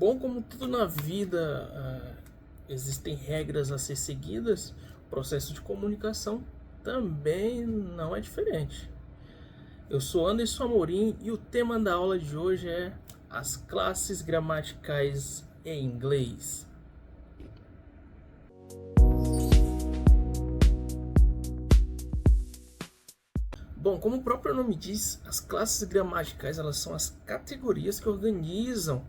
Bom, como tudo na vida, existem regras a ser seguidas, o processo de comunicação também não é diferente. Eu sou Anderson Amorim e o tema da aula de hoje é as classes gramaticais em inglês. Bom, como o próprio nome diz, as classes gramaticais elas são as categorias que organizam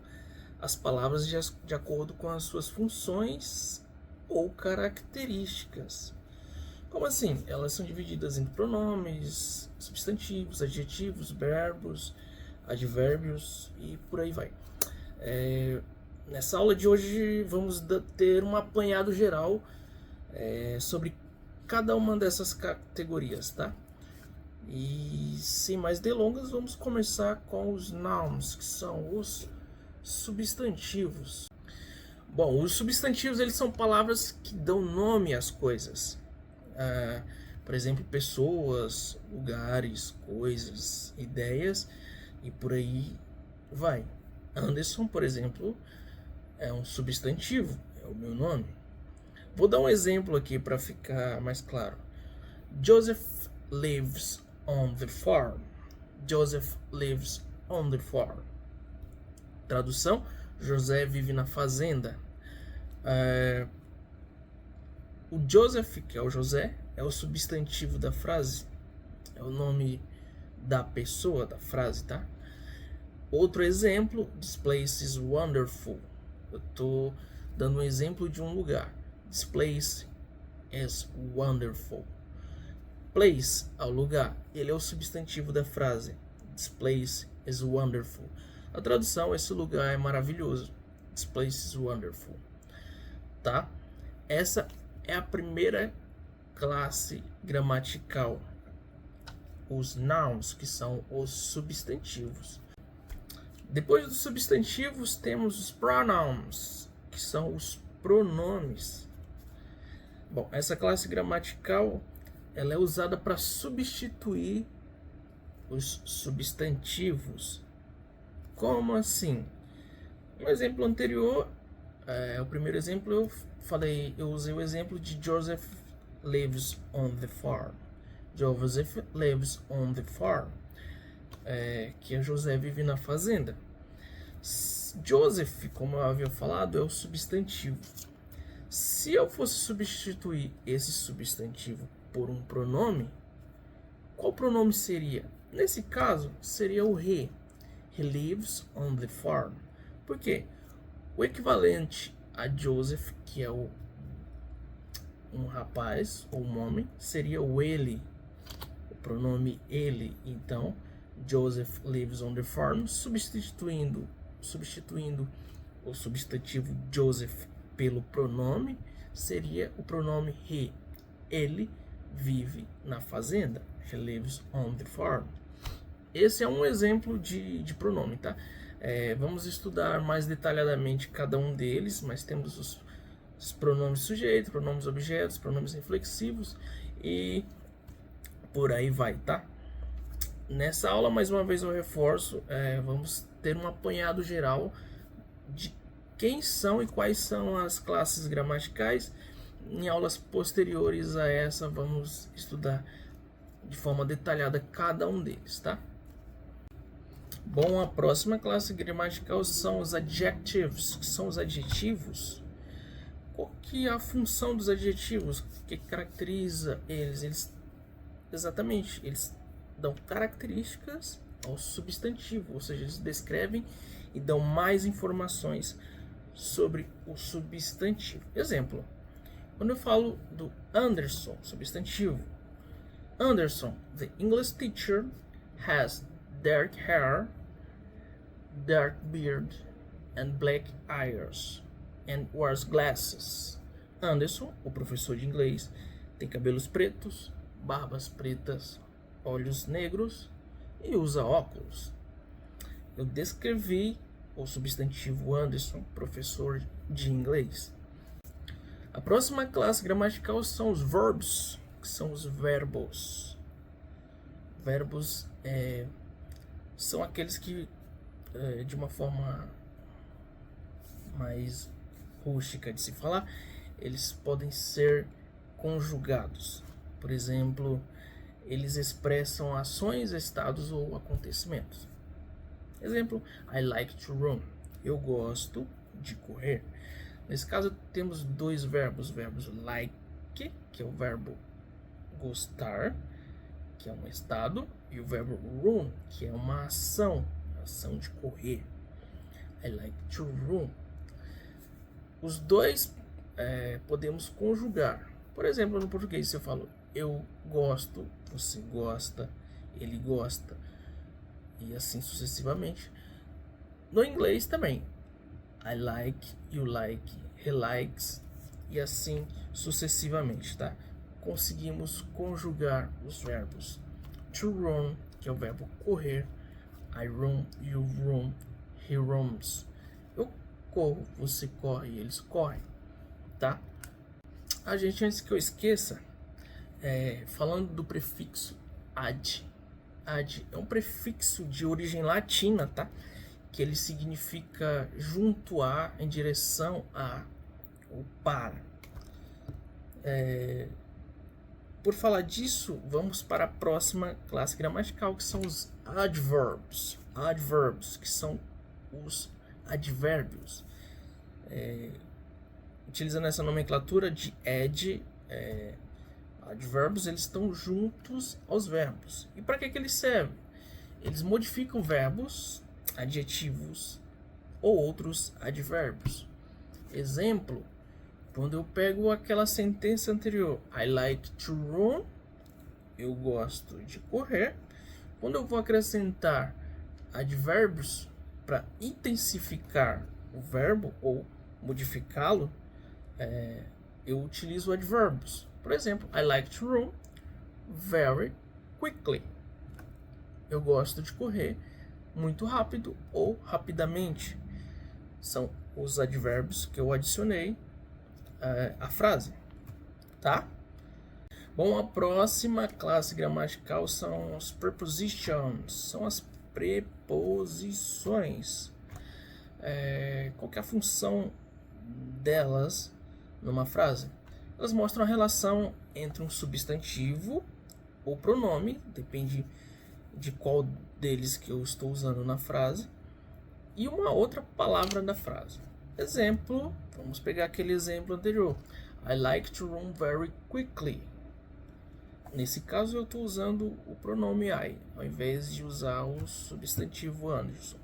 as palavras de acordo com as suas funções ou características. Como assim? Elas são divididas em pronomes, substantivos, adjetivos, verbos, advérbios e por aí vai. Nessa aula de hoje vamos ter um apanhado geral sobre cada uma dessas categorias, tá? E sem mais delongas, vamos começar com os nouns, que são os substantivos. Bom, os substantivos eles são palavras que dão nome às coisas. Por exemplo, pessoas, lugares, coisas, ideias e por aí vai. Anderson, por exemplo, é um substantivo, é o meu nome. Vou dar um exemplo aqui para ficar mais claro. Joseph lives on the farm. Joseph lives on the farm. Tradução: José vive na fazenda. O Joseph, que é o José, é o substantivo da frase. É o nome da pessoa da frase, tá? Outro exemplo: This place is wonderful. Eu estou dando um exemplo de um lugar. This place is wonderful. Place é o lugar, ele é o substantivo da frase. This place is wonderful. A tradução: esse lugar é maravilhoso. This place is wonderful. Tá? Essa é a primeira classe gramatical. Os nouns, que são os substantivos. Depois dos substantivos, temos os pronouns, que são os pronomes. Bom, essa classe gramatical ela é usada para substituir os substantivos. Como assim? No exemplo anterior, o primeiro exemplo eu usei o exemplo de Joseph lives on the farm. Joseph lives on the farm. Que é José vive na fazenda. Joseph, como eu havia falado, é o substantivo. Se eu fosse substituir esse substantivo por um pronome, qual pronome seria? Nesse caso, seria o he. He lives on the farm. Por quê? O equivalente a Joseph, que é um rapaz ou um homem, seria o ele. O pronome ele. Então, Joseph lives on the farm, substituindo o substantivo Joseph pelo pronome, seria o pronome he. Ele vive na fazenda. He lives on the farm. Esse é um exemplo de pronome, tá? Vamos estudar mais detalhadamente cada um deles, mas temos os pronomes sujeitos, pronomes objetos, pronomes reflexivos e por aí vai, tá? Nessa aula, mais uma vez eu reforço, vamos ter um apanhado geral de quem são e quais são as classes gramaticais. Em aulas posteriores a essa, vamos estudar de forma detalhada cada um deles, tá? Bom, a próxima classe gramatical são os adjectives, que são os adjetivos. Qual que é a função dos adjetivos? O que caracteriza eles? Exatamente, eles dão características ao substantivo, ou seja, eles descrevem e dão mais informações sobre o substantivo. Exemplo: quando eu falo do Anderson, substantivo. Anderson, the English teacher, has dark hair, dark beard, and black eyes, and wears glasses. Anderson, o professor de inglês, tem cabelos pretos, barbas pretas, olhos negros e usa óculos. Eu descrevi o substantivo Anderson, professor de inglês. A próxima classe gramatical são os verbs, que são os verbos. Verbos são aqueles que, de uma forma mais rústica de se falar, eles podem ser conjugados. Por exemplo, eles expressam ações, estados ou acontecimentos. Exemplo, I like to run. Eu gosto de correr. Nesse caso, temos dois verbos. O verbo like, que é o verbo gostar, que é um estado, e o verbo run, que é uma ação, ação de correr. I like to run. Os dois podemos conjugar. Por exemplo, no português, se eu falo eu gosto, você gosta, ele gosta, e assim sucessivamente. No inglês também. I like, you like, he likes, e assim sucessivamente, tá? Conseguimos conjugar os verbos. To run, que é o verbo correr. I run, you run, he runs. Eu corro, você corre, eles correm, tá? A gente, antes que eu esqueça, falando do prefixo ad. Ad é um prefixo de origem latina, tá? Que ele significa junto a, em direção a, ou para. Por falar disso, vamos para a próxima classe gramatical, que são os adverbs. Adverbs, que são os advérbios. Utilizando essa nomenclatura de ad, advérbios, eles estão juntos aos verbos. E para que eles servem? Eles modificam verbos, adjetivos ou outros advérbios. Exemplo, quando eu pego aquela sentença anterior, I like to run, eu gosto de correr. Quando eu vou acrescentar advérbios para intensificar o verbo ou modificá-lo, eu utilizo advérbios. Por exemplo, I like to run very quickly. Eu gosto de correr muito rápido ou rapidamente. São os advérbios que eu adicionei à frase, tá? Bom, a próxima classe gramatical são os prepositions, são as preposições. Qual que é a função delas numa frase? Elas mostram a relação entre um substantivo ou pronome, depende de qual deles que eu estou usando na frase, e uma outra palavra da frase. Exemplo, vamos pegar aquele exemplo anterior. I like to run very quickly. Nesse caso eu estou usando o pronome I, ao invés de usar o substantivo Anderson.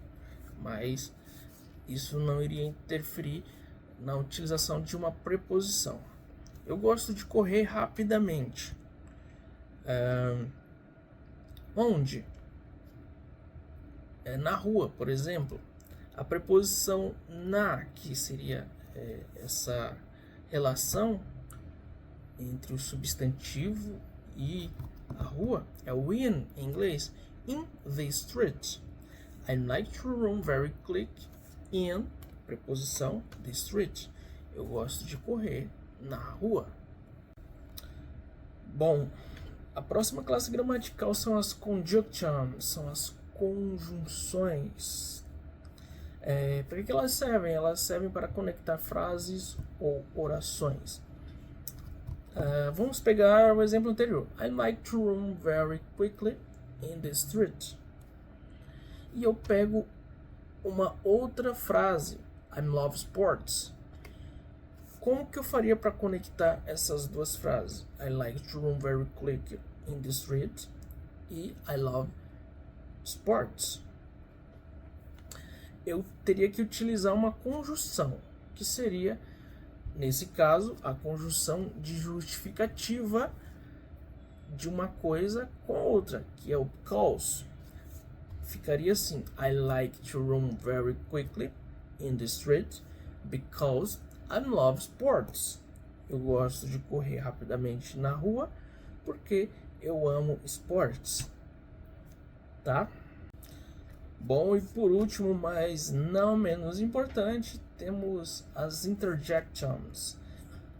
Mas isso não iria interferir na utilização de uma preposição. Eu gosto de correr rapidamente. Onde? Na rua, por exemplo. A preposição na, que seria essa relação entre o substantivo e a rua, é o in em inglês. In the street. I like to run very quick in, preposição, the street. Eu gosto de correr na rua. Bom, a próxima classe gramatical são as conjunctions, são as conjunções. Para que elas servem? Elas servem para conectar frases ou orações. Vamos pegar o exemplo anterior. I like to run very quickly in the street. E eu pego uma outra frase. I love sports. Como que eu faria para conectar essas duas frases? I like to run very quick in the street e I love sports. Eu teria que utilizar uma conjunção, que seria, nesse caso, a conjunção de justificativa de uma coisa com a outra, que é o because. Ficaria assim: I like to run very quickly in the street because I love sports. Eu gosto de correr rapidamente na rua porque eu amo esportes. Tá? Bom, e por último, mas não menos importante, temos as interjections,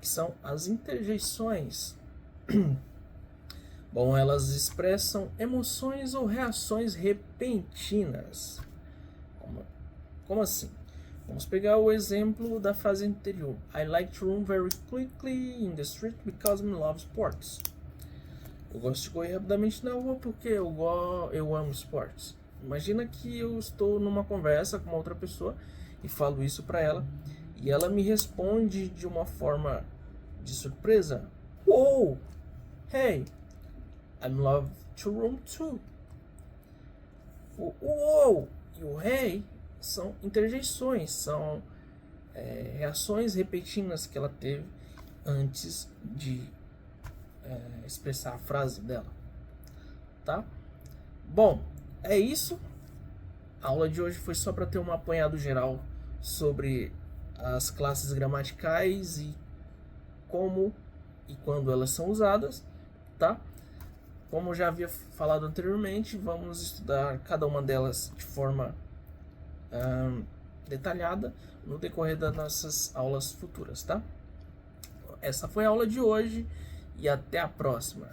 que são as interjeições. Bom, elas expressam emoções ou reações repentinas. Como assim? Vamos pegar o exemplo da frase anterior. I like to run very quickly in the street because I love sports. Eu gosto de correr rapidamente na rua porque eu amo esportes. Imagina que eu estou numa conversa com uma outra pessoa e falo isso para ela e ela me responde de uma forma de surpresa. Wow! Hey! I love to run too. O wow e o hey são interjeições, são reações repetidas que ela teve antes de expressar a frase dela, tá? Bom, é isso. A aula de hoje foi só para ter um apanhado geral sobre as classes gramaticais e como e quando elas são usadas, tá? Como eu já havia falado anteriormente, vamos estudar cada uma delas de forma detalhada no decorrer das nossas aulas futuras, tá? Essa foi a aula de hoje e até a próxima.